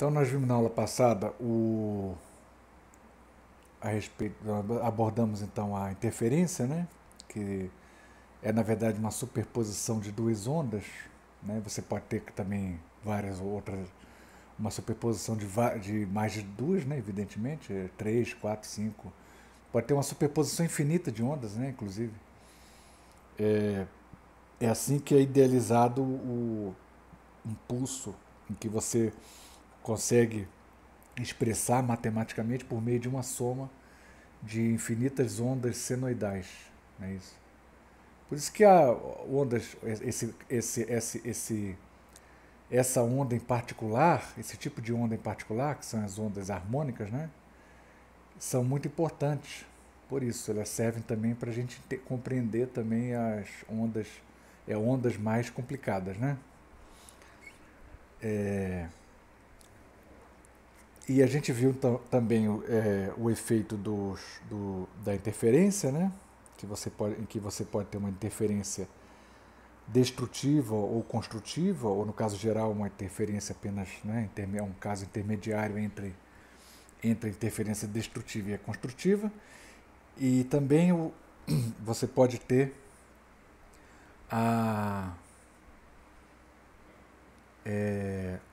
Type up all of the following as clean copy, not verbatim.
Então nós vimos na aula passada abordamos então a interferência, né? Que é na verdade uma superposição de duas ondas, né? Você pode ter também várias outras, uma superposição de mais de duas, né? Evidentemente, três, quatro, cinco. Pode ter uma superposição infinita de ondas, né? Inclusive. É assim que é idealizado o impulso, em que você consegue expressar matematicamente por meio de uma soma de infinitas ondas senoidais. Não é isso? Por isso que há ondas, essa onda em particular, esse tipo de onda em particular, que são as ondas harmônicas, né, são muito importantes. Por isso, elas servem também para a gente compreender também as ondas, ondas mais complicadas, né? E a gente viu também o efeito da interferência, né? Em que você pode ter uma interferência destrutiva ou construtiva, ou no caso geral uma interferência apenas, né, é um caso intermediário entre a interferência destrutiva e a construtiva. E também você pode ter a,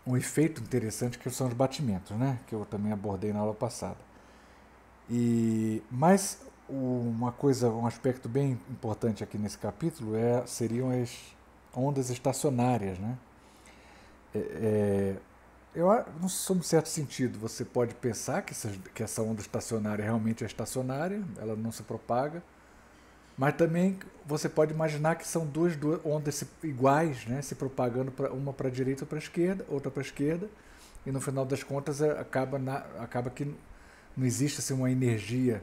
um efeito interessante que são os batimentos, né, que eu também abordei na aula passada. Mas um aspecto bem importante aqui nesse capítulo seriam as ondas estacionárias, né? Não sob um certo sentido, você pode pensar que essa onda estacionária realmente é estacionária, ela não se propaga, mas também você pode imaginar que são duas ondas iguais, né, se propagando uma para a direita ou para a esquerda, outra para a esquerda, e no final das contas acaba que não existe assim, uma energia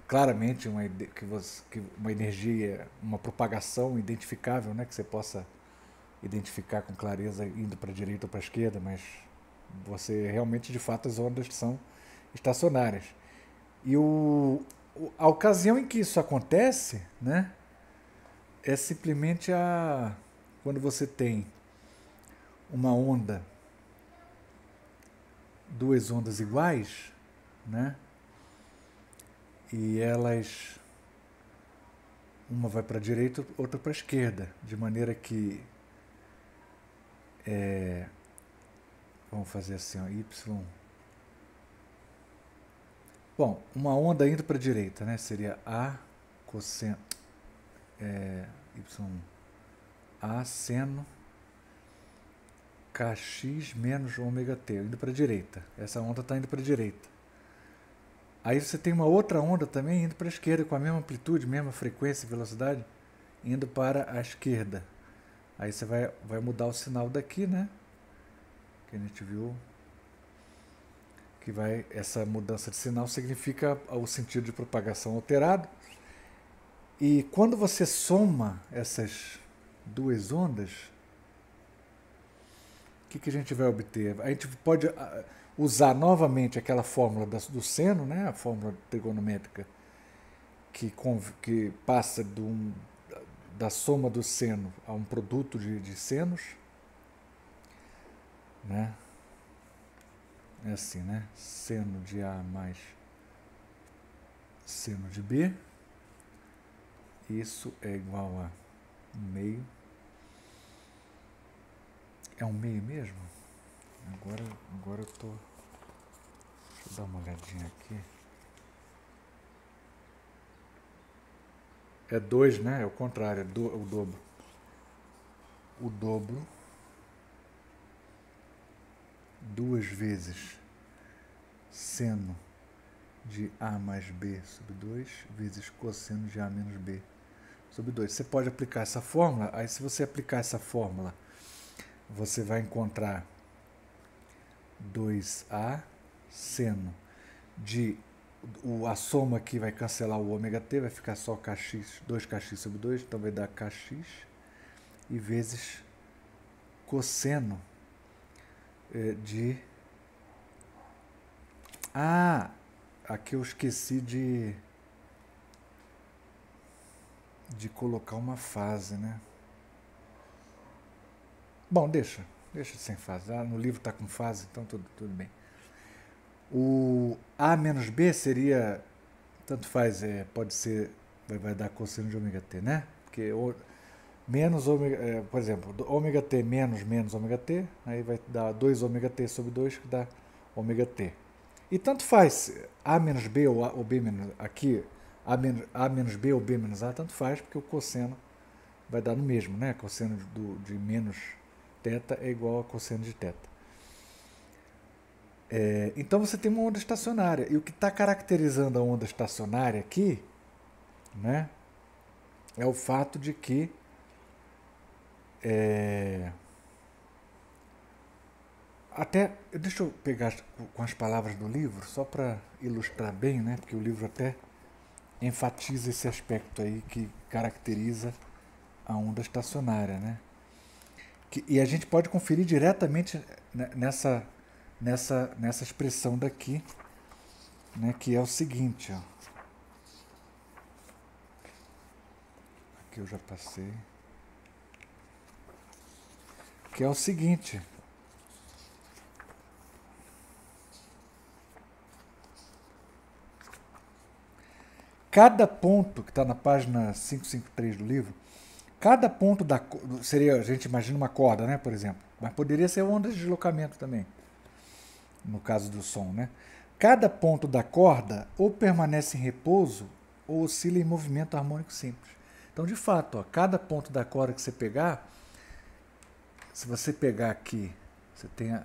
claramente uma energia, uma propagação identificável, né, que você possa identificar com clareza indo para a direita ou para a esquerda, mas você realmente, de fato, as ondas são estacionárias. E a ocasião em que isso acontece, né, é simplesmente quando você tem uma onda, duas ondas iguais, né, e elas, uma vai para a direita, outra para a esquerda, de maneira que vamos fazer assim, ó, y. Bom, uma onda indo para a direita, né? Seria A cosseno, y A seno kx menos ômega t, indo para a direita. Essa onda está indo para a direita. Aí você tem uma outra onda também indo para a esquerda, com a mesma amplitude, mesma frequência e velocidade, indo para a esquerda. Aí você vai mudar o sinal daqui, né? Que a gente viu que essa mudança de sinal significa o sentido de propagação alterado. E quando você soma essas duas ondas, o que a gente vai obter? A gente pode usar novamente aquela fórmula do seno, né? A fórmula trigonométrica que passa da soma do seno a um produto de senos, né? É assim, né? Seno de A mais seno de B. Isso é igual a 1/2. É 1/2 mesmo? Agora eu tô... Deixa eu dar uma olhadinha aqui. É 2, né? É o contrário, o dobro. O dobro 2 vezes seno de A mais B sobre 2 vezes cosseno de A menos B sobre 2. Você pode aplicar essa fórmula, aí se você aplicar essa fórmula, você vai encontrar 2A seno de... A soma aqui vai cancelar o ômega t, vai ficar só kx, 2kx sobre 2, então vai dar kx, e vezes cosseno de... aqui eu esqueci de colocar uma fase, né? Bom, deixa deixa sem fase. No livro está com fase, então tudo bem. O A menos B seria, tanto faz, pode ser, vai dar cosseno de ômega t, né? Porque menos ômega, por exemplo, ômega t menos ômega t, aí vai dar 2 ômega t sobre 2, que dá ômega t. E tanto faz, A menos B ou B menos, aqui, A menos B ou B menos A, tanto faz, porque o cosseno vai dar no mesmo, né? Cosseno de menos θ é igual a cosseno de θ. Então você tem uma onda estacionária. E o que está caracterizando a onda estacionária aqui, né, é o fato de que deixa eu pegar com as palavras do livro, só para ilustrar bem, né, porque o livro até enfatiza esse aspecto aí que caracteriza a onda estacionária, né? E a gente pode conferir diretamente nessa expressão daqui, né, que é o seguinte, ó. Aqui eu já passei. Que é o seguinte. Cada ponto, que está na página 553 do livro, cada ponto seria, a gente imagina uma corda, né, por exemplo, mas poderia ser onda de deslocamento também, no caso do som, né? Cada ponto da corda ou permanece em repouso ou oscila em movimento harmônico simples. Então, de fato, ó, cada ponto da corda que você pegar, se você pegar aqui, você tem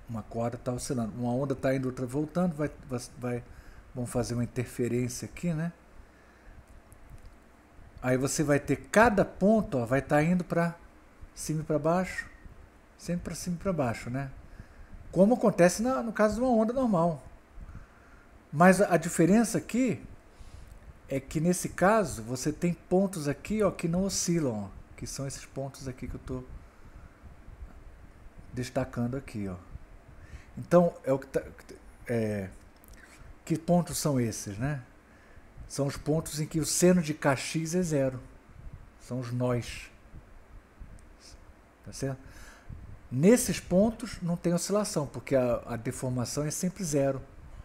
uma corda está oscilando, uma onda está indo, outra voltando, vamos fazer uma interferência aqui, né? Aí você vai ter cada ponto, ó, vai estar indo para cima e para baixo, sempre para cima e para baixo, né? Como acontece no caso de uma onda normal. Mas a diferença aqui é que nesse caso você tem pontos aqui, ó, que não oscilam, ó, que são esses pontos aqui que eu estou destacando aqui, ó. Então, que pontos são esses, né? São os pontos em que o seno de Kx é zero. São os nós. Tá certo? Nesses pontos não tem oscilação, porque a deformação é sempre zero.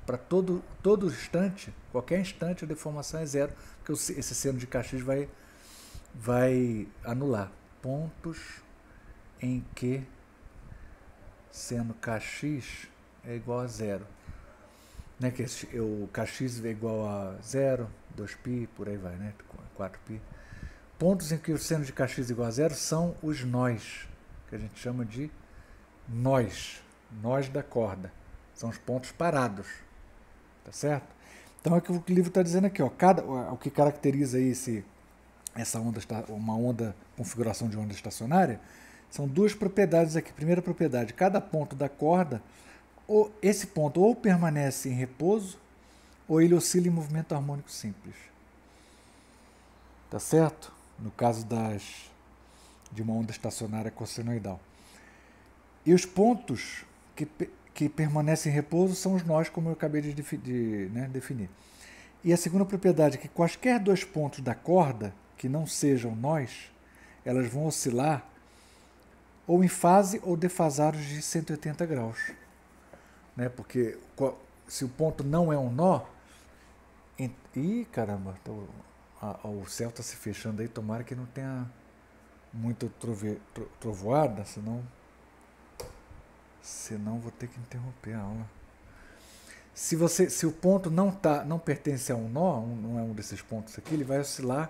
Para todo instante, qualquer instante, a deformação é zero, porque esse seno de Kx vai anular. Pontos em que seno Kx é igual a zero. Né, que o Kx é igual a 0, 2π, por aí vai, né? 4π. Pontos em que o seno de Kx é igual a zero são os nós, que a gente chama de nós da corda. São os pontos parados. Tá certo? Então é o que o livro está dizendo aqui, ó. O que caracteriza aí essa onda, uma configuração de onda estacionária, são duas propriedades aqui. Primeira propriedade, cada ponto da corda, esse ponto ou permanece em repouso, ou ele oscila em movimento harmônico simples. Tá certo? No caso de uma onda estacionária cossenoidal. E os pontos que permanecem em repouso são os nós, como eu acabei de definir. E a segunda propriedade é que quaisquer dois pontos da corda, que não sejam nós, elas vão oscilar ou em fase ou defasados de 180 graus. Né? Porque se o ponto não é um nó, ih, caramba, o céu está se fechando aí, tomara que não tenha muita trovoada, senão vou ter que interromper a aula. Se o ponto não pertence a um nó, não é um desses pontos aqui, ele vai oscilar.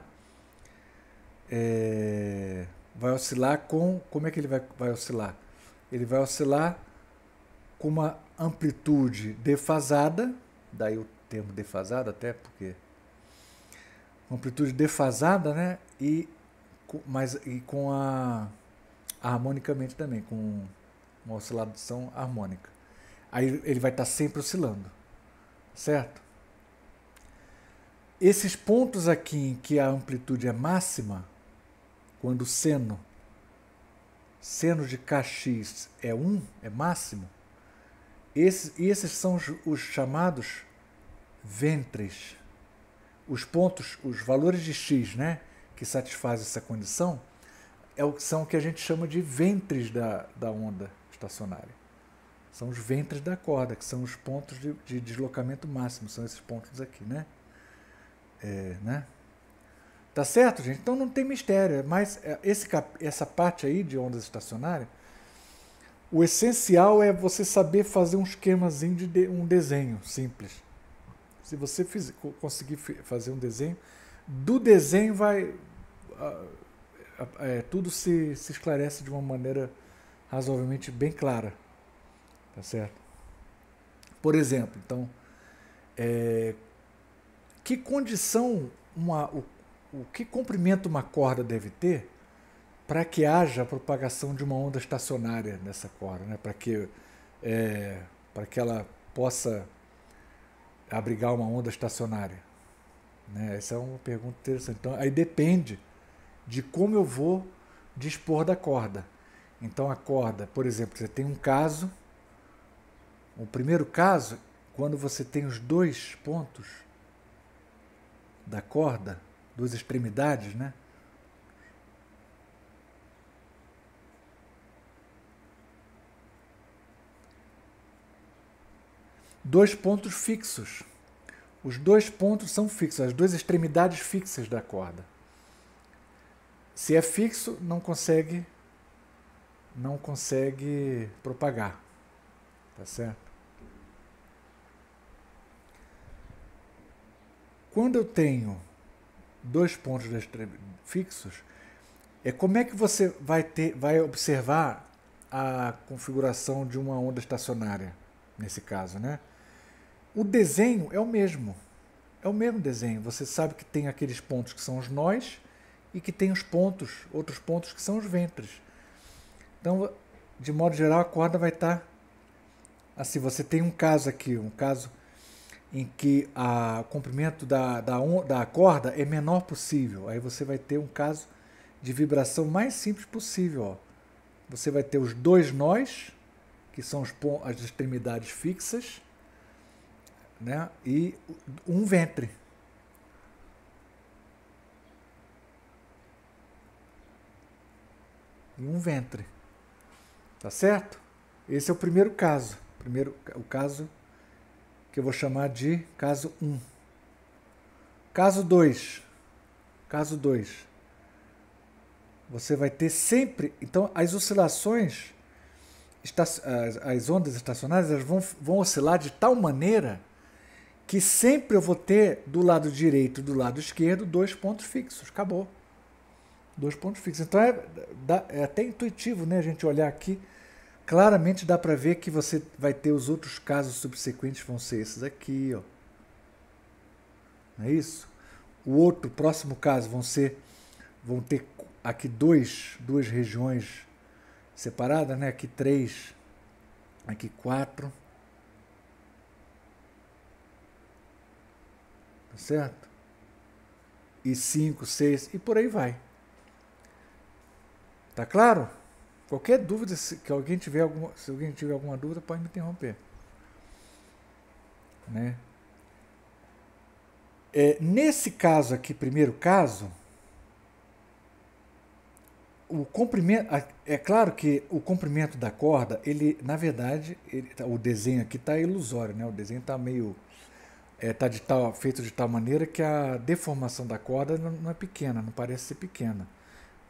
Vai oscilar com. Como é que ele vai oscilar? Ele vai oscilar com uma amplitude defasada, daí o termo defasado, até porque. Uma amplitude defasada, né? E com harmonicamente também, com uma oscilação harmônica. Aí ele vai estar sempre oscilando, certo? Esses pontos aqui em que a amplitude é máxima, quando o seno de Kx é 1, é máximo, esses são os chamados ventres. Os pontos, os valores de x, né, que satisfazem essa condição, são o que a gente chama de ventres da onda estacionária. São os ventres da corda, que são os pontos de deslocamento máximo, são esses pontos aqui, né? Né? Tá certo, gente? Então não tem mistério, mas essa parte aí de ondas estacionárias, o essencial é você saber fazer um esquemazinho um desenho simples. Se você conseguir fazer um desenho, do desenho tudo se esclarece de uma maneira razoavelmente bem clara. Tá certo? Por exemplo, então, que condição, o que comprimento uma corda deve ter para que haja a propagação de uma onda estacionária nessa corda, né? Para que ela possa abrigar uma onda estacionária, né? Essa é uma pergunta interessante. Então, aí depende de como eu vou dispor da corda. Então, a corda, por exemplo, você tem um caso, o primeiro caso, quando você tem os dois pontos da corda, duas extremidades, né? Dois pontos fixos. Os dois pontos são fixos, as duas extremidades fixas da corda. Se é fixo, não consegue propagar. Tá certo? Quando eu tenho dois pontos fixos, como é que você vai observar a configuração de uma onda estacionária, nesse caso, né? O desenho é o mesmo desenho. Você sabe que tem aqueles pontos que são os nós e que tem outros pontos que são os ventres. Então, de modo geral, a corda vai estar assim. Você tem um caso aqui, em que o comprimento da corda é menor possível. Aí você vai ter um caso de vibração mais simples possível. Ó. Você vai ter os dois nós, que são as extremidades fixas, né? E um ventre. E um ventre. Tá certo? Esse é o primeiro caso. O caso que eu vou chamar de caso 1. Caso 2. Você vai ter sempre... Então, as oscilações, as ondas estacionárias, elas vão oscilar de tal maneira que sempre eu vou ter do lado direito e do lado esquerdo dois pontos fixos. Acabou. Dois pontos fixos. Então, é até intuitivo, né, a gente olhar aqui. Claramente dá para ver que você vai ter os outros casos subsequentes, vão ser esses aqui, ó. Não é isso? O próximo caso vão ter aqui duas regiões separadas, né? Aqui 3, aqui 4. Tá certo? E 5, 6 e por aí vai. Tá claro? Qualquer dúvida, se alguém tiver alguma dúvida, pode me interromper. Né? Nesse caso aqui, primeiro caso, o comprimento, é claro que o comprimento da corda, na verdade, o desenho aqui está ilusório, né? O desenho está meio, feito de tal maneira que a deformação da corda não é pequena, não parece ser pequena.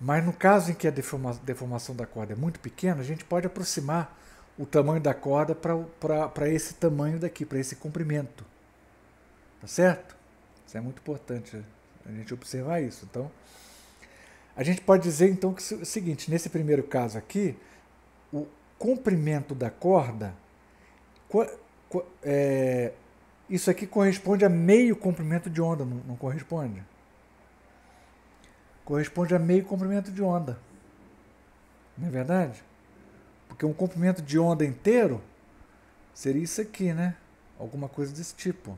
Mas no caso em que a deformação da corda é muito pequena, a gente pode aproximar o tamanho da corda para esse tamanho daqui, para esse comprimento. Tá certo? Isso é muito importante a gente observar isso. Então, a gente pode dizer então que é o seguinte, nesse primeiro caso aqui, o comprimento da corda, isso aqui corresponde a meio comprimento de onda, não corresponde? Corresponde a meio comprimento de onda. Não é verdade? Porque um comprimento de onda inteiro seria isso aqui, né? Alguma coisa desse tipo.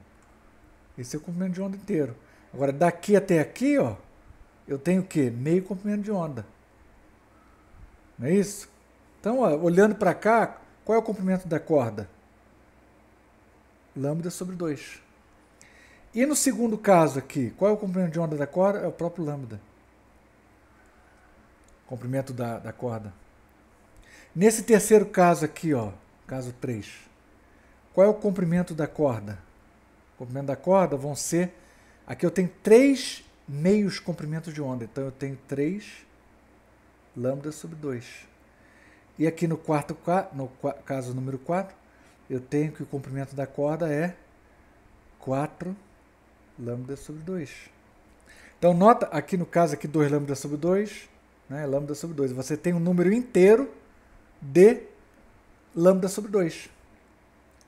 Esse é o comprimento de onda inteiro. Agora, daqui até aqui, ó, eu tenho o quê? Meio comprimento de onda. Não é isso? Então, ó, olhando para cá, qual é o comprimento da corda? Lambda sobre 2. E no segundo caso aqui, qual é o comprimento de onda da corda? É o próprio lambda. comprimento da corda. Nesse terceiro caso aqui, ó, caso 3, qual é o comprimento da corda? O comprimento da corda vão ser... Aqui eu tenho 3 meios comprimentos de onda, então eu tenho 3 lambda sobre 2. E aqui no caso número 4, eu tenho que o comprimento da corda é 4 lambda sobre 2. Então nota aqui no caso aqui 2 lambda sobre 2, né, lambda sobre 2. Você tem um número inteiro de lambda sobre 2.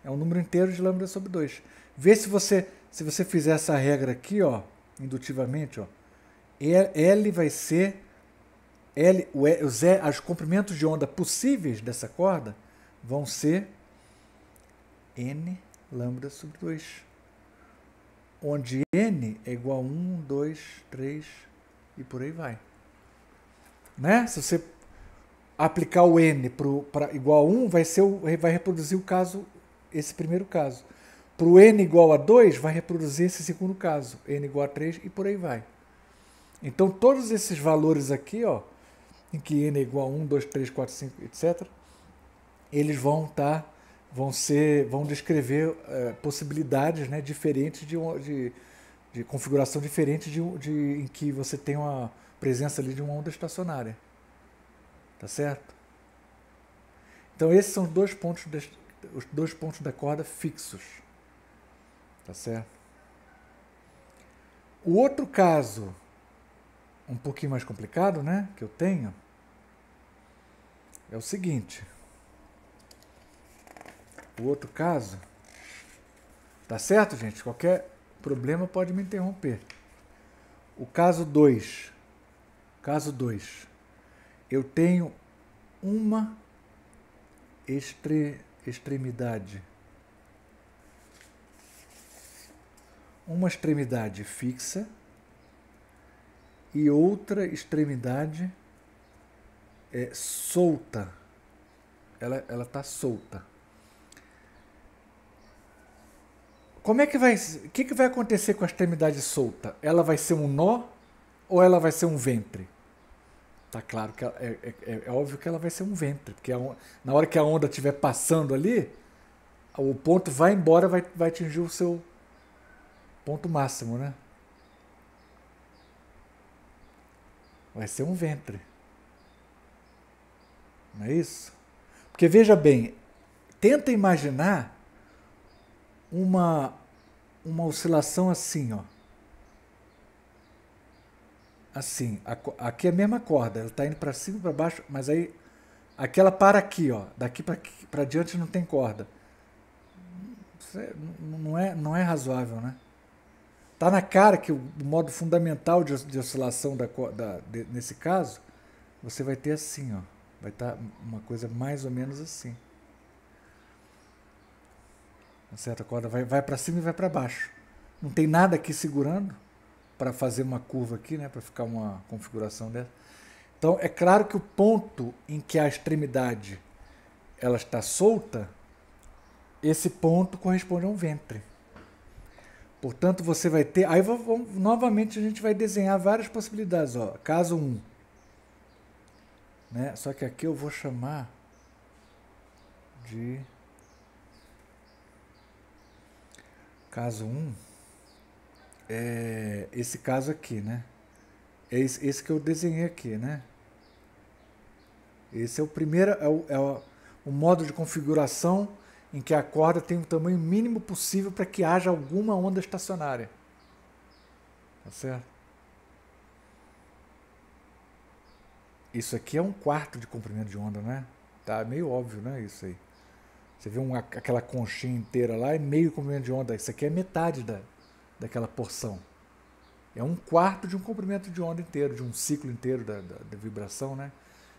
É um número inteiro de lambda sobre 2. Vê se você fizer essa regra aqui, ó, indutivamente, ó, L vai ser os comprimentos de onda possíveis dessa corda vão ser N lambda sobre 2. Onde N é igual a 1, 2, 3 e por aí vai. Né? Se você aplicar o N para igual a 1, vai reproduzir esse primeiro caso. Para o N igual a 2, vai reproduzir esse segundo caso. N igual a 3 e por aí vai. Então, todos esses valores aqui, ó, em que N é igual a 1, 2, 3, 4, 5, etc., eles vão descrever possibilidades, né, diferentes de configuração diferente em que você tem uma presença ali de uma onda estacionária. Tá certo? Então esses são os dois pontos da corda fixos. Tá certo? O outro caso, um pouquinho mais complicado, né, que eu tenho, é o seguinte. O outro caso, tá certo, gente? Qualquer problema pode me interromper. O caso 2. Caso 2. Eu tenho uma extremidade. Uma extremidade fixa e outra extremidade solta. Ela está solta. O que vai acontecer com a extremidade solta? Ela vai ser um nó ou ela vai ser um ventre? Tá claro que é óbvio que ela vai ser um ventre, porque na hora que a onda estiver passando ali, o ponto vai embora, vai atingir o seu ponto máximo, né? Vai ser um ventre. Não é isso? Porque veja bem, tenta imaginar uma oscilação assim, ó. Assim, aqui é a mesma corda, ela está indo para cima e para baixo, mas aí aqui ela para aqui, ó. Daqui para diante não tem corda. Não é razoável, né? Tá na cara que o modo fundamental de oscilação nesse caso, você vai ter assim, ó. Vai estar uma coisa mais ou menos assim. Certo? A corda vai para cima e vai para baixo. Não tem nada aqui segurando para fazer uma curva aqui, né, para ficar uma configuração dessa. Então, é claro que o ponto em que a extremidade ela está solta, esse ponto corresponde a um ventre. Portanto, você vai ter... Aí, novamente, a gente vai desenhar várias possibilidades. Ó. Caso 1. Né? Só que aqui eu vou chamar de... Caso 1 é esse caso aqui, né? É esse que eu desenhei aqui, né? Esse é o primeiro, o modo de configuração em que a corda tem o tamanho mínimo possível para que haja alguma onda estacionária. Tá certo? Isso aqui é 1/4 de comprimento de onda, né? Tá meio óbvio, né? Isso aí. Você vê aquela conchinha inteira lá, é meio comprimento de onda. Isso aqui é metade daquela porção. É 1/4 de um comprimento de onda inteiro, de um ciclo inteiro da vibração, né?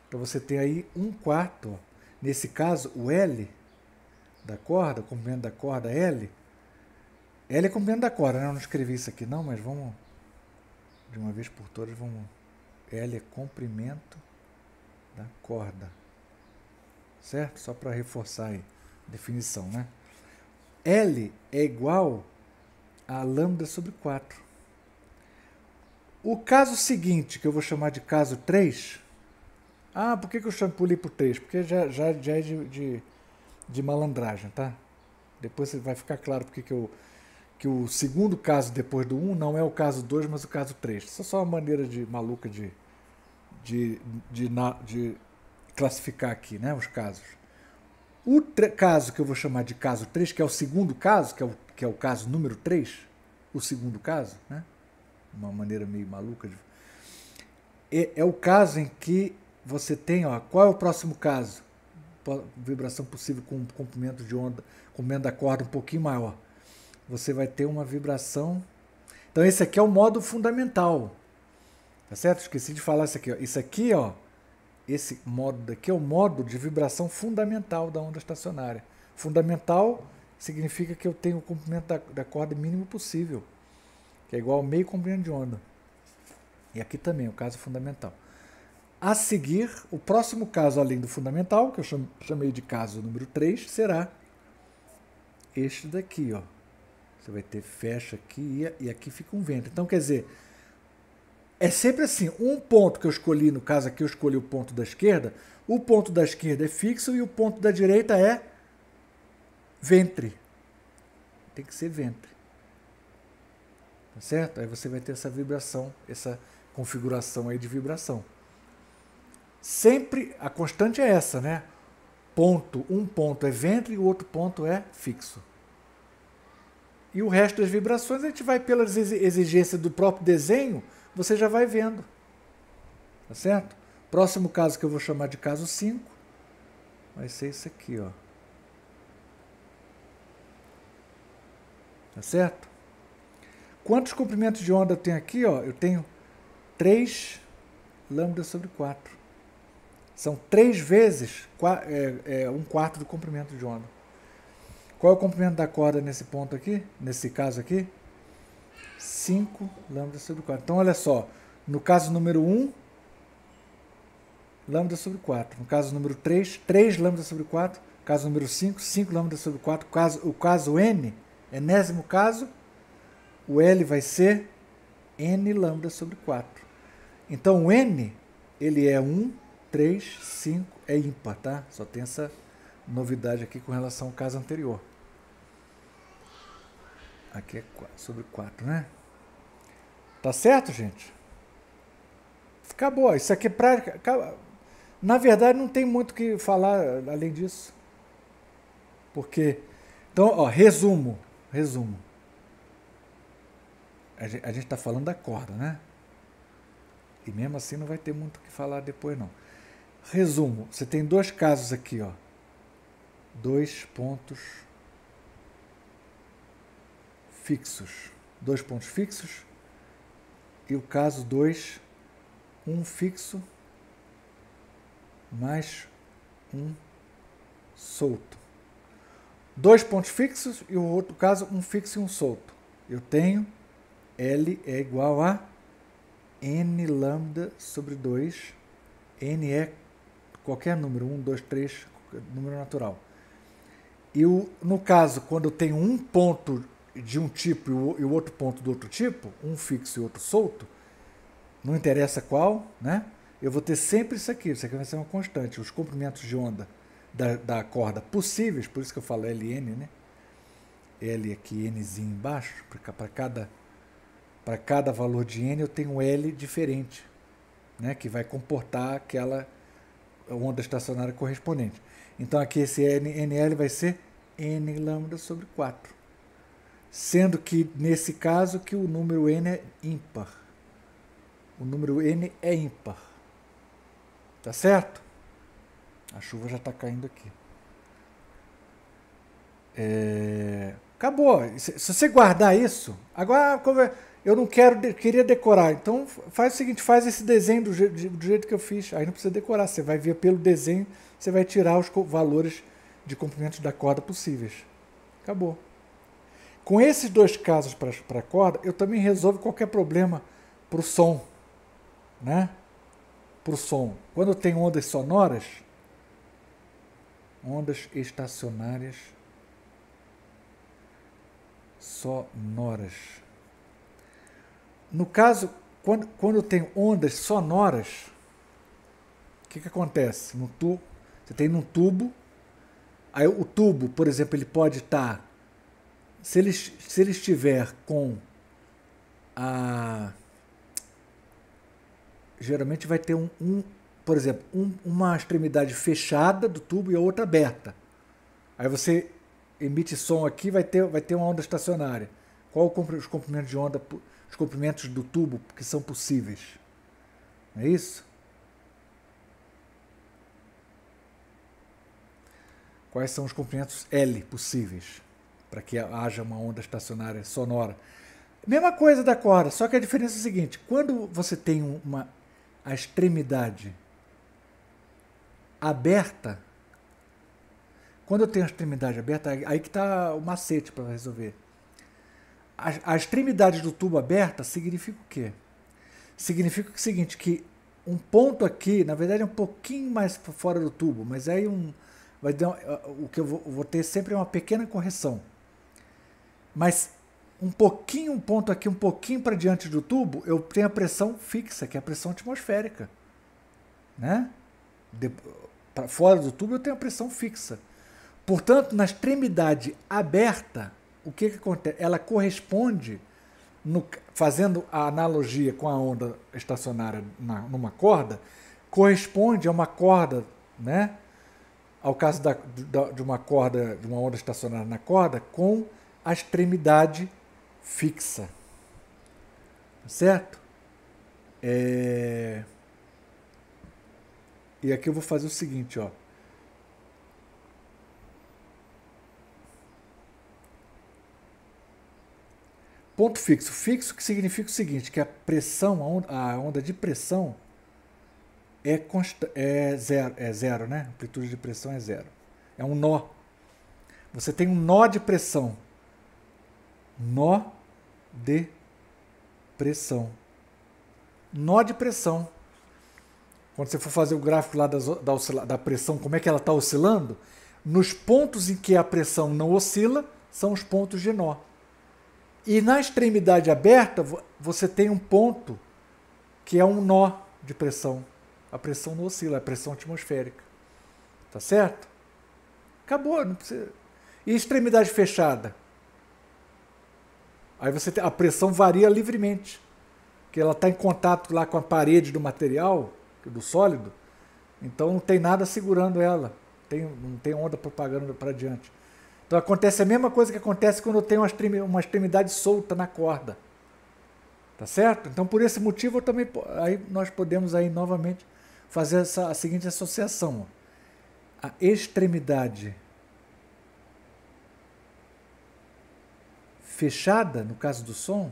Então você tem aí 1/4. Nesse caso, o L da corda, o comprimento da corda L. L é comprimento da corda, né? Eu não escrevi isso aqui não, mas vamos, de uma vez por todas, vamos... L é comprimento da corda. Certo? Só para reforçar aí. Definição, né? L é igual a lambda sobre 4. O caso seguinte, que eu vou chamar de caso 3, Ah, por que eu pulei por 3? Porque já é de malandragem, tá? Depois vai ficar claro porque que o segundo caso depois do 1 não é o caso 2, mas o caso 3. Isso é só uma maneira maluca de, de classificar aqui, né, os casos. O caso que eu vou chamar de caso 3, que é o segundo caso, que é o caso número 3, o segundo caso, né? Uma maneira meio maluca de... É o caso em que você tem, ó, qual é o próximo caso? Vibração possível com um comprimento de onda, comprimento da corda um pouquinho maior. Você vai ter uma vibração... Então esse aqui é o modo fundamental. Tá certo? Esqueci de falar isso aqui, ó. Isso aqui, ó, esse modo daqui é o modo de vibração fundamental da onda estacionária. Fundamental significa que eu tenho o comprimento da corda mínimo possível, que é igual ao meio comprimento de onda. E aqui também, o caso fundamental. A seguir, o próximo caso além do fundamental, que eu chamei de caso número 3, será este daqui, ó. Você vai ter fecha aqui e aqui fica um vento. Então, quer dizer, é sempre assim, um ponto que eu escolhi, no caso aqui eu escolhi o ponto da esquerda, o ponto da esquerda é fixo e o ponto da direita é ventre. Tem que ser ventre. Tá certo? Aí você vai ter essa vibração, essa configuração aí de vibração. Sempre a constante é essa, né? Um ponto é ventre e o outro ponto é fixo. E o resto das vibrações a gente vai pelas exigências do próprio desenho, você já vai vendo. Tá certo? Próximo caso que eu vou chamar de caso 5 vai ser isso aqui, ó. Tá certo? Quantos comprimentos de onda eu tenho aqui, ó? Eu tenho 3 lambda sobre 4. São 3 vezes 1/4 do comprimento de onda. Qual é o comprimento da corda nesse ponto aqui? Nesse caso aqui? 5 lambda sobre 4. Então, olha só. No caso número 1, lambda sobre 4. No caso número 3, 3 lambda sobre 4. No caso número 5, 5 lambda sobre 4. O caso N, enésimo caso, o L vai ser N lambda sobre 4. Então, o N, ele é 1, 3, 5, é ímpar, tá? Só tem essa novidade aqui com relação ao caso anterior. Aqui é sobre 4, né? Tá certo, gente? Acabou. Isso aqui é prática. Na verdade, não tem muito o que falar além disso. Porque... Então, ó, resumo. A gente está falando da corda, né? E mesmo assim não vai ter muito o que falar depois, não. Resumo. Você tem 2 casos aqui, ó. 2 pontos fixos. 2 pontos fixos. E o caso 2, um fixo mais um solto. 2 pontos fixos e o outro caso, um fixo e um solto. Eu tenho L é igual a N lambda sobre 2. N é qualquer número, 1, 2, 3, número natural. E no caso, quando eu tenho um ponto de um tipo e o outro ponto do outro tipo, um fixo e outro solto, não interessa qual, né? Eu vou ter sempre isso aqui vai ser uma constante. Os comprimentos de onda da corda possíveis, por isso que eu falo Ln, né? L aqui, Nzinho embaixo, para cada valor de N eu tenho um L diferente, né? Que vai comportar aquela onda estacionária correspondente. Então aqui esse NL vai ser N lambda sobre 4. Sendo que nesse caso que o número N é ímpar. O número N é ímpar. Tá certo? A chuva já está caindo aqui. Acabou. Se você guardar isso, agora eu não queria decorar. Então faz o seguinte, faz esse desenho do jeito que eu fiz. Aí não precisa decorar. Você vai ver pelo desenho, você vai tirar os valores de comprimentos da corda possíveis. Acabou. Com esses 2 casos para a corda, eu também resolvo qualquer problema para o som, né? Para o som. Quando eu tenho ondas sonoras, ondas estacionárias sonoras. No caso, quando eu tenho ondas sonoras, que acontece? Você tem num tubo, aí o tubo, por exemplo, ele pode estar, se ele estiver com geralmente vai ter por exemplo, uma extremidade fechada do tubo e a outra aberta. Aí você emite som aqui, vai ter uma onda estacionária. Qual os comprimentos de onda, os comprimentos do tubo que são possíveis? Não é isso? Quais são os comprimentos L possíveis para que haja uma onda estacionária sonora? Mesma coisa da corda, só que a diferença é a seguinte: quando você tem a extremidade aberta, quando eu tenho a extremidade aberta, aí que está o macete para resolver. A extremidade do tubo aberta significa o quê? Significa o seguinte, que um ponto aqui, na verdade é um pouquinho mais fora do tubo, mas aí o que eu vou ter sempre é uma pequena correção. Mas um ponto aqui, um pouquinho para diante do tubo, eu tenho a pressão fixa, que é a pressão atmosférica. Né? Fora do tubo eu tenho a pressão fixa. Portanto, na extremidade aberta, o que acontece? Ela corresponde, fazendo a analogia com a onda estacionária numa corda, corresponde a uma corda, né? Ao caso de uma corda, de uma onda estacionária na corda, com a extremidade fixa. Certo? E aqui eu vou fazer o seguinte, ó. Ponto fixo. Fixo que significa o seguinte, que a pressão, a onda de pressão é zero, né? A amplitude de pressão é zero. É um nó. Você tem um nó de pressão. Nó de pressão. Nó de pressão. Quando você for fazer o gráfico lá da pressão, como é que ela está oscilando, nos pontos em que a pressão não oscila, são os pontos de nó. E na extremidade aberta, você tem um ponto que é um nó de pressão. A pressão não oscila, é a pressão atmosférica. Tá certo? Acabou. Não precisa. E extremidade fechada? Aí a pressão varia livremente. Porque ela está em contato lá com a parede do material, do sólido, então não tem nada segurando ela. Não tem onda propagando para diante. Então acontece a mesma coisa que acontece quando eu tenho uma extremidade solta na corda. Tá certo? Então por esse motivo aí nós podemos aí novamente fazer a seguinte associação. A extremidade fechada, no caso do som,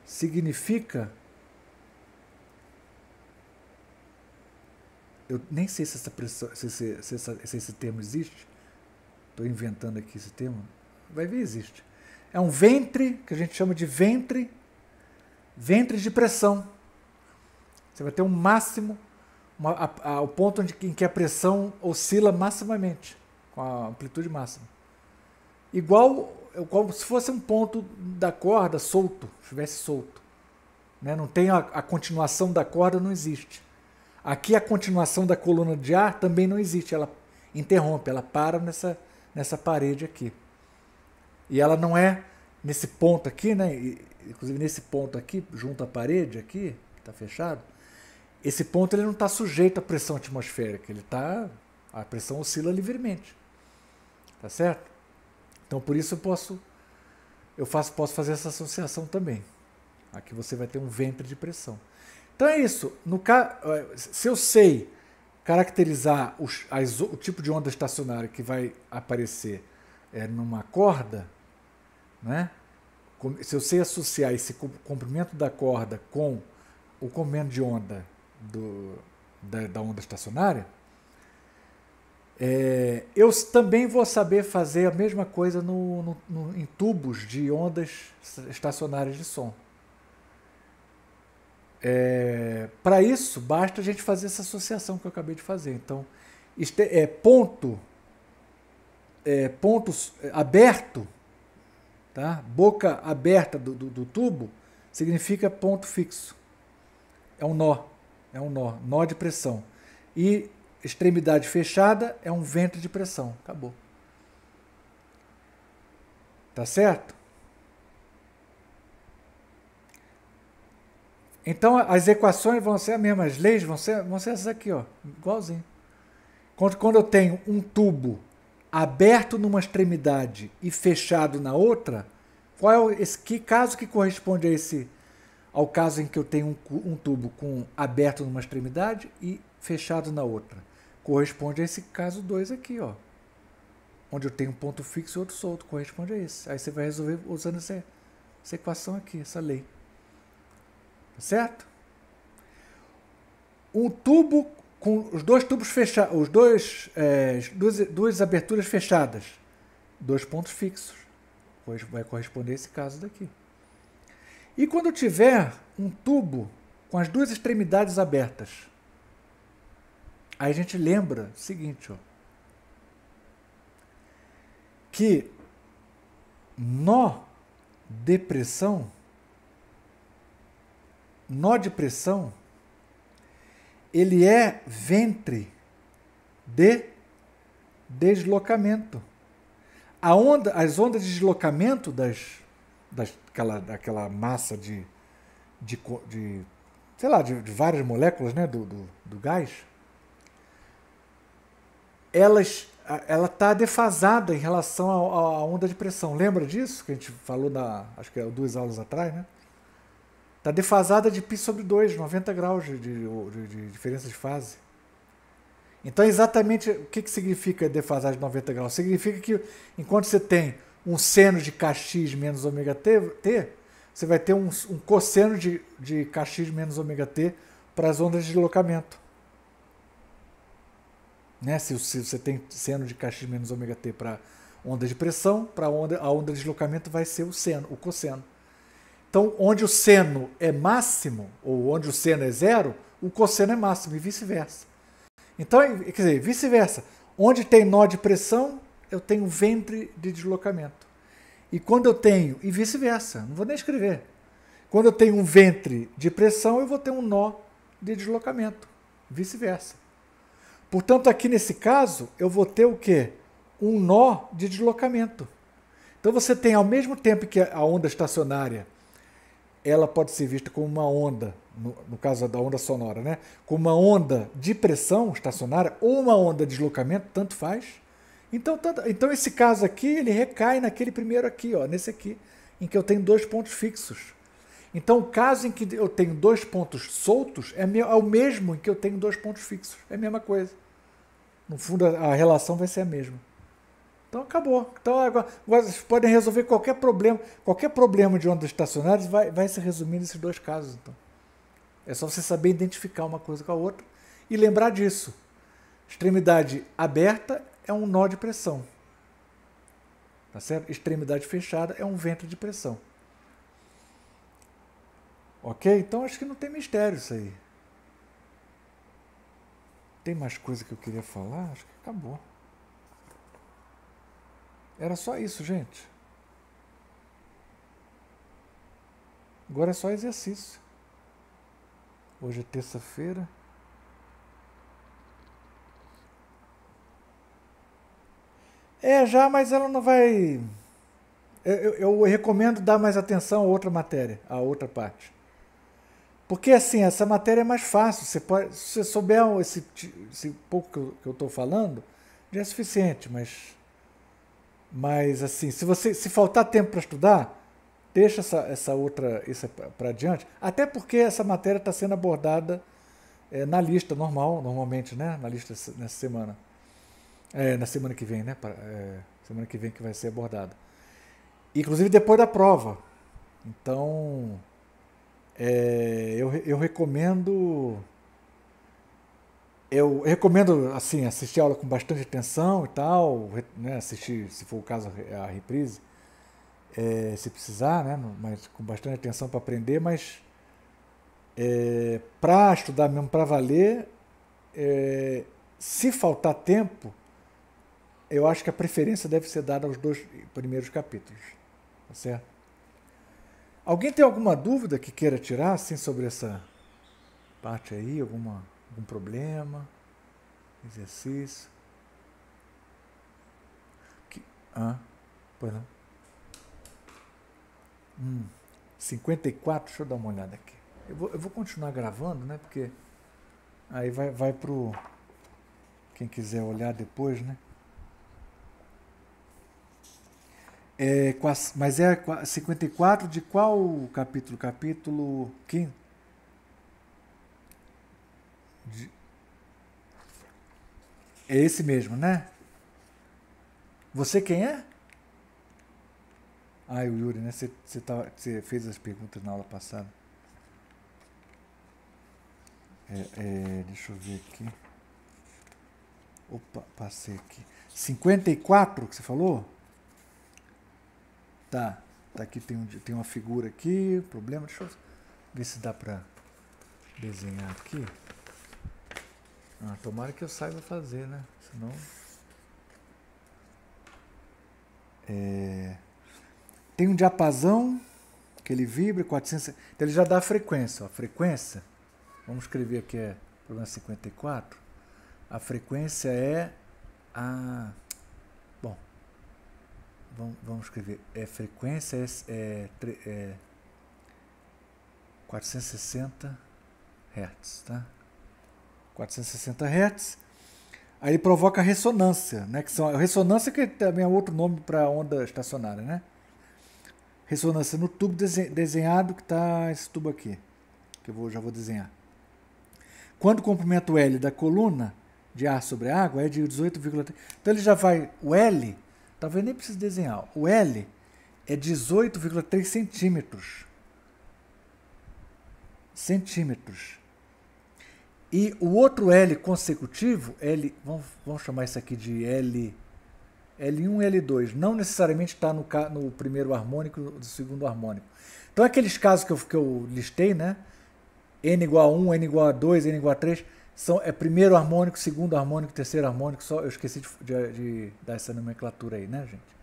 significa... Eu nem sei se esse termo existe. Estou inventando aqui esse termo. Vai ver, existe. É um ventre, que a gente chama de ventre de pressão. Você vai ter um máximo, o ponto em que a pressão oscila maximamente, com a amplitude máxima. Igual se fosse um ponto da corda solto, estivesse solto. Né? Não tem a continuação da corda, não existe. Aqui a continuação da coluna de ar também não existe, ela interrompe, ela para nessa parede aqui. E ela não é nesse ponto aqui, né? Inclusive nesse ponto aqui, junto à parede aqui, que está fechado, esse ponto ele não está sujeito à pressão atmosférica, a pressão oscila livremente. Tá certo? Então por isso posso fazer essa associação também. Aqui você vai ter um ventre de pressão. Então é isso. Se eu sei caracterizar o tipo de onda estacionária que vai aparecer numa corda, né? Se eu sei associar esse comprimento da corda com o comprimento de onda da onda estacionária, eu também vou saber fazer a mesma coisa em tubos de ondas estacionárias de som. Para isso, basta a gente fazer essa associação que eu acabei de fazer. Então, ponto aberto, tá? Boca aberta do tubo, significa ponto fixo. É um nó de pressão. E extremidade fechada é um ventre de pressão. Acabou. Tá certo? Então as equações vão ser as mesmas, as leis vão ser essas aqui, ó, igualzinho. Quando eu tenho um tubo aberto numa extremidade e fechado na outra, qual é que caso que corresponde ao caso em que eu tenho um tubo aberto numa extremidade e fechado na outra? Corresponde a esse caso 2 aqui, ó. Onde eu tenho um ponto fixo e outro solto, corresponde a esse. Aí você vai resolver usando essa equação aqui, essa lei. Tá certo? Um tubo com os dois tubos fechados, duas aberturas fechadas, 2 pontos fixos. Pois vai corresponder a esse caso daqui. E quando eu tiver um tubo com as duas extremidades abertas, aí a gente lembra o seguinte, ó, que nó de pressão, ele é ventre de deslocamento. As ondas de deslocamento daquela massa de várias moléculas, né, do gás, ela está defasada em relação à onda de pressão. Lembra disso que a gente falou acho que é 2 aulas atrás, né? Está defasada de π/2, 90 graus de diferença de fase. Então, exatamente o que significa defasagem de 90 graus? Significa que enquanto você tem um seno de kx menos ômega t, você vai ter um cosseno de kx menos ômega t para as ondas de deslocamento. Né? Se você tem seno de kx menos ômega t para onda de pressão, para a onda de deslocamento vai ser o cosseno. Então, onde o seno é máximo, ou onde o seno é zero, o cosseno é máximo, e vice-versa. Então, quer dizer, vice-versa. Onde tem nó de pressão, eu tenho ventre de deslocamento. E quando eu tenho, e vice-versa, não vou nem escrever. Quando eu tenho um ventre de pressão, eu vou ter um nó de deslocamento, vice-versa. Portanto, aqui nesse caso, eu vou ter o quê? Um nó de deslocamento. Então, você tem, ao mesmo tempo que a onda estacionária, ela pode ser vista como uma onda, no caso da onda sonora, né? Como uma onda de pressão estacionária ou uma onda de deslocamento, tanto faz. Então esse caso aqui, ele recai naquele primeiro aqui, ó, nesse aqui, em que eu tenho 2 pontos fixos. Então, o caso em que eu tenho 2 pontos soltos é o mesmo em que eu tenho 2 pontos fixos. É a mesma coisa. No fundo, a relação vai ser a mesma. Então acabou. Então agora vocês podem resolver qualquer problema de ondas estacionárias vai se resumir nesses 2 casos. Então. É só você saber identificar uma coisa com a outra e lembrar disso. Extremidade aberta é um nó de pressão. Tá certo? Extremidade fechada é um ventre de pressão. Ok? Então acho que não tem mistério isso aí. Tem mais coisa que eu queria falar? Acho que acabou. Era só isso, gente. Agora é só exercício. Hoje é terça-feira. Mas ela não vai... Eu recomendo dar mais atenção a outra matéria, a outra parte. Porque, assim, essa matéria é mais fácil. Se você souber esse pouco que eu estou falando, já é suficiente, Mas, assim, se faltar tempo para estudar, deixa essa outra para adiante. Até porque essa matéria está sendo abordada na lista normalmente, né? Na lista nessa semana. Na semana que vem, né? Semana que vem que vai ser abordada. Inclusive depois da prova. Então, eu recomendo... Eu recomendo, assim, assistir a aula com bastante atenção e tal, né, assistir, se for o caso, a reprise, se precisar, né, mas com bastante atenção para aprender, mas para estudar mesmo, para valer, se faltar tempo, eu acho que a preferência deve ser dada aos 2 primeiros capítulos, tá certo? Alguém tem alguma dúvida que queira tirar, assim, sobre essa parte aí, algum problema? Exercício. Pois não. 54, deixa eu dar uma olhada aqui. Eu vou continuar gravando, né? Porque aí vai pro... Quem quiser olhar depois, né? Mas é 54 de qual capítulo? Capítulo 15? É esse mesmo, né? Você quem é? O Yuri, né? Você fez as perguntas na aula passada. Deixa eu ver aqui. Opa, passei aqui. 54 que você falou? Tá aqui, tem uma figura aqui, problema, deixa eu ver se dá pra desenhar aqui. Tomara que eu saiba fazer, né? Senão... Tem um diapasão que ele vibra, 400... Então ele já dá a frequência. A frequência, vamos escrever aqui, problema 54. A frequência é a... Bom, vamos escrever. Frequência é 460 Hz, tá? 460 Hz. Aí ele provoca ressonância, né? Ressonância que também é outro nome para onda estacionária, né? Ressonância no tubo desenhado, que está esse tubo aqui, que eu já vou desenhar. Quando o comprimento L da coluna de ar sobre a água é de 18,3. Então ele já vai... O L, talvez nem precise desenhar. O L é 18,3 centímetros. E o outro L consecutivo, vamos chamar isso aqui de L1, L2, não necessariamente está no primeiro harmônico do segundo harmônico. Então aqueles casos que eu listei, né? N igual a 1, N igual a 2, N igual a 3, é primeiro harmônico, segundo harmônico, terceiro harmônico, só eu esqueci de dar essa nomenclatura aí, né, gente?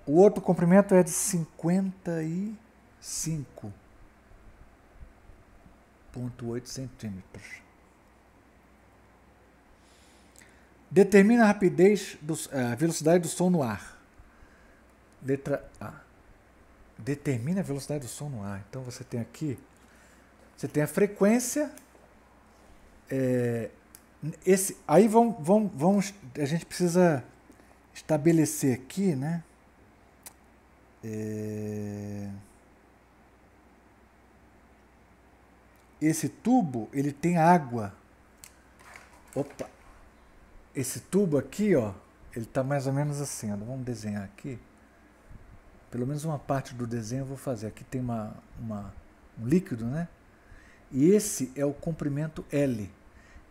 O outro comprimento é de 55,8 centímetros. Determina a a velocidade do som no ar. Letra A. Determina a velocidade do som no ar. Então você tem aqui, você tem a frequência. Aí a gente precisa estabelecer aqui, né? Esse tubo, ele tem água. Opa! Esse tubo aqui, ó, ele está mais ou menos assim. Ó. Vamos desenhar aqui. Pelo menos uma parte do desenho eu vou fazer. Aqui tem um líquido, né? E esse é o comprimento L.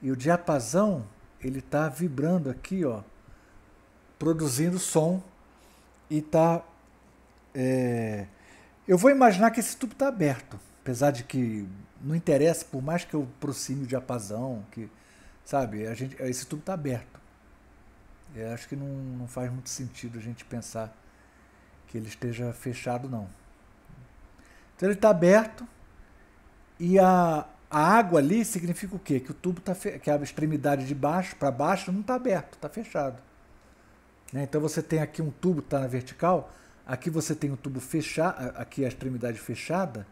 E o diapasão, ele está vibrando aqui, ó, produzindo som. E está... Eu vou imaginar que esse tubo está aberto. Apesar de que não interessa, por mais que eu aproxime o diapasão, sabe, esse tubo está aberto. Eu acho que não faz muito sentido a gente pensar que ele esteja fechado, não. Então ele está aberto e a água ali significa o quê? Que o tubo que a extremidade de baixo para baixo não está aberto, está fechado. Né? Então você tem aqui um tubo que está na vertical, aqui você tem um tubo fechado, aqui a extremidade fechada,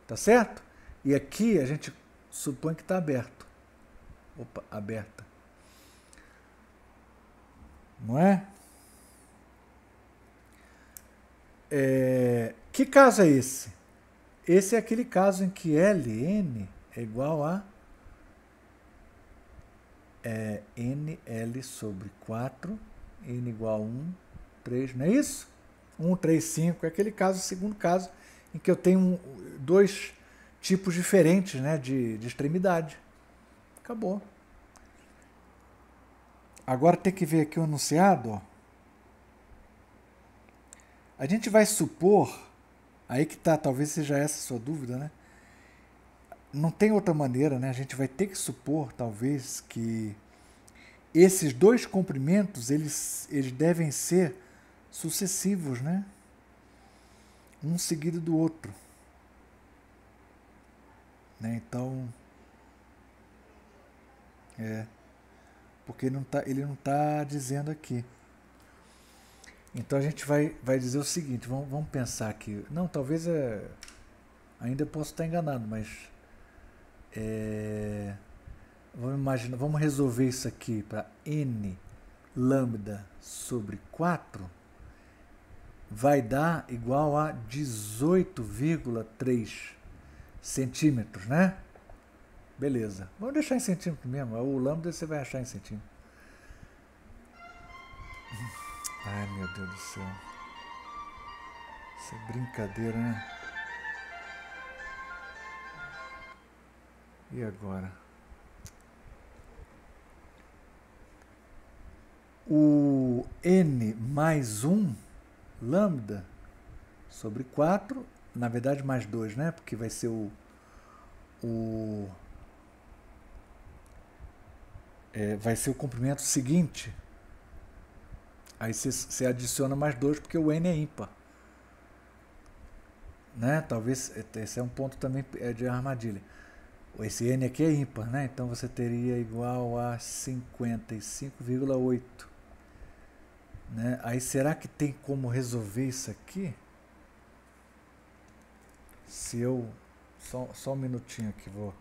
tá certo? E aqui a gente supõe que está aberto. Opa, aberta. Não é? Que caso é esse? Esse é aquele caso em que Ln é igual a NL sobre 4, N igual a 1, 3, não é isso? 1, 3, 5, é aquele caso, o segundo caso, em que eu tenho dois tipos diferentes, né, de extremidade. Acabou. Agora tem que ver aqui o enunciado. Ó. A gente vai supor, aí que tá, talvez seja essa a sua dúvida, né? Não tem outra maneira, né? A gente vai ter que supor, talvez, que esses dois comprimentos, eles devem ser sucessivos, né? Um seguido do outro. Né? Então, porque ele não tá dizendo aqui. Então a gente vai dizer o seguinte, vamos pensar aqui. Não, talvez ainda posso estar enganado, mas vamos imaginar, vamos resolver isso aqui para n lambda sobre 4 vai dar igual a 18,3 centímetros, né? Beleza. Vamos deixar em centímetro mesmo. O lambda você vai achar em centímetro. Ai, meu Deus do céu. Isso é brincadeira, né? E agora? O n mais 1 lambda sobre 4, na verdade mais 2, né? Porque vai ser vai ser o comprimento seguinte. Aí você adiciona mais 2 porque o n é ímpar. Né? Talvez esse é um ponto também de armadilha. Esse n aqui é ímpar, né? Então você teria igual a 55,8. Né? Aí será que tem como resolver isso aqui? Se eu... Só um minutinho aqui, vou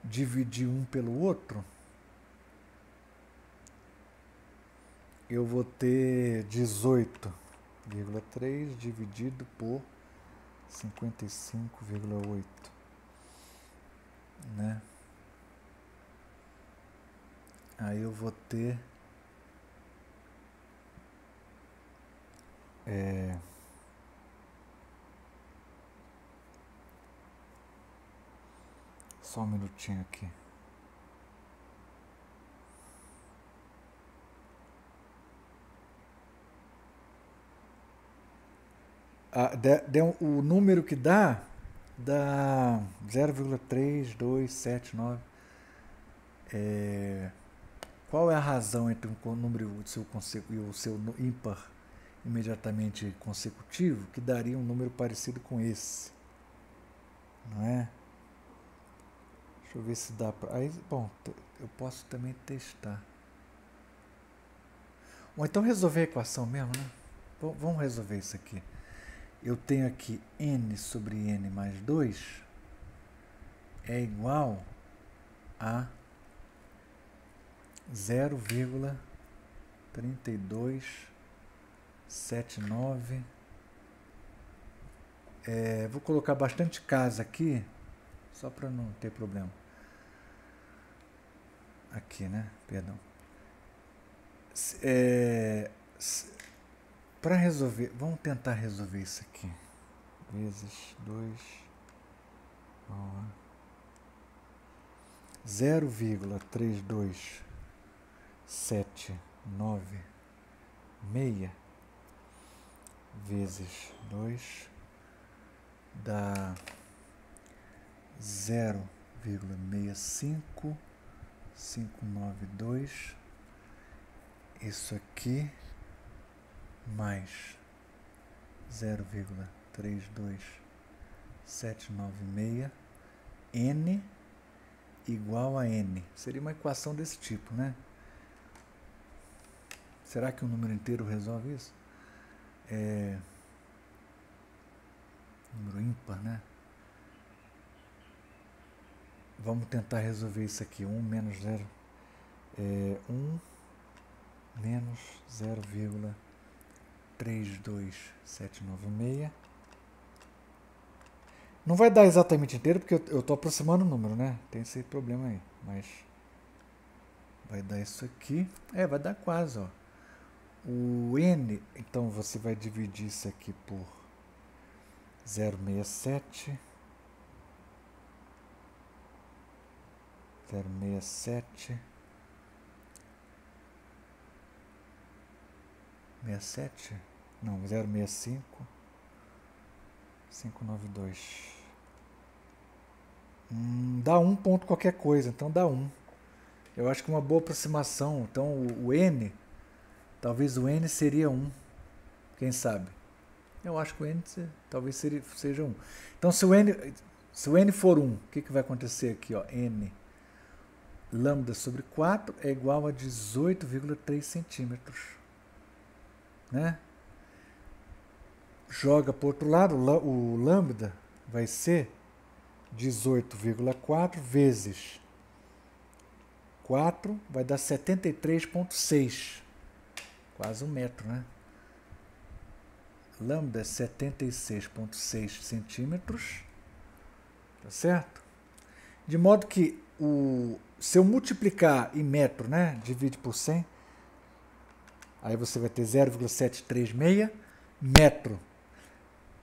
dividir um pelo outro. Eu vou ter 18,3 dividido por 55,8. Né? Aí eu vou ter só um minutinho aqui. O número que dá 0,3279. Qual é a razão entre um número e o seu ímpar imediatamente consecutivo que daria um número parecido com esse? Não é? Deixa eu ver se dá para... Aí, bom, eu posso também testar. Ou então resolver a equação mesmo, né? Vamos resolver isso aqui. Eu tenho aqui n sobre n mais 2 é igual a 0,3279. Vou colocar bastante casa aqui, só para não ter problema. Aqui, né? Perdão. Para resolver, vamos tentar resolver isso aqui. Vezes 2, 0,32796 vezes 2 dá 0,65592. Isso aqui mais 0,32796 n igual a n. Seria uma equação desse tipo, né? Será que um número inteiro resolve isso? Número ímpar, né? Vamos tentar resolver isso aqui. 1 menos 0. 1 menos 0,32796. Não vai dar exatamente inteiro, porque eu estou aproximando o número, né? Tem esse problema aí. Mas vai dar isso aqui. Vai dar quase, ó. O n, então você vai dividir isso aqui por 0,67. 0,67. 67? Não, 065. 592. Dá 1 ponto qualquer coisa, então dá 1. Eu acho que uma boa aproximação. Então o n, talvez o n seria 1. Quem sabe? Eu acho que o n talvez seja 1. Então se o n for 1, o que vai acontecer aqui? Ó, n lambda sobre 4 é igual a 18,3 centímetros. Né? Joga para o outro lado, o lambda vai ser 18,4 vezes 4 vai dar 73,6. Quase 1 metro, né? Lambda é 76,6 centímetros. Tá certo? De modo que, se eu multiplicar em metro, né? Divide por 100. Aí você vai ter 0,736 metro.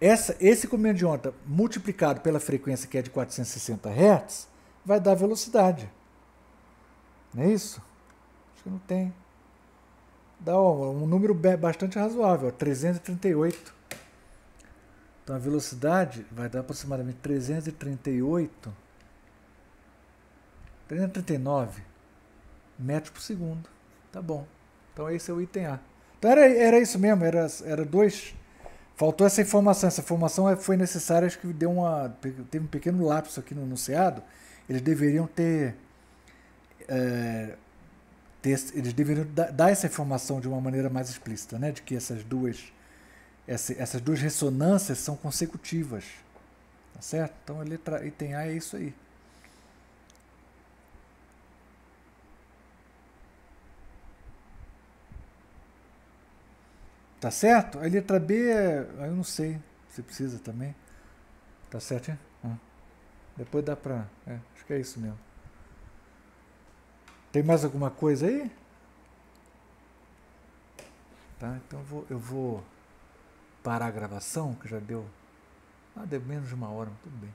Esse comprimento de onda multiplicado pela frequência, que é de 460 Hz, vai dar velocidade. Não é isso? Acho que não tem. Dá um número bastante razoável, 338. Então a velocidade vai dar aproximadamente 339 metros por segundo. Tá bom. Então esse é o item A. Então era isso mesmo, era 2. Faltou essa informação. Essa informação foi necessária, acho que teve um pequeno lapso aqui no enunciado. Eles deveriam eles deveriam dar essa informação de uma maneira mais explícita, né? De que essas duas ressonâncias são consecutivas. Tá certo? Então a letra item A é isso aí. Tá certo? A letra B, eu não sei se precisa também. Tá certo, hein? Depois dá pra... acho que é isso mesmo. Tem mais alguma coisa aí? Tá, então eu vou parar a gravação, que já deu... deu menos de 1 hora, tudo bem.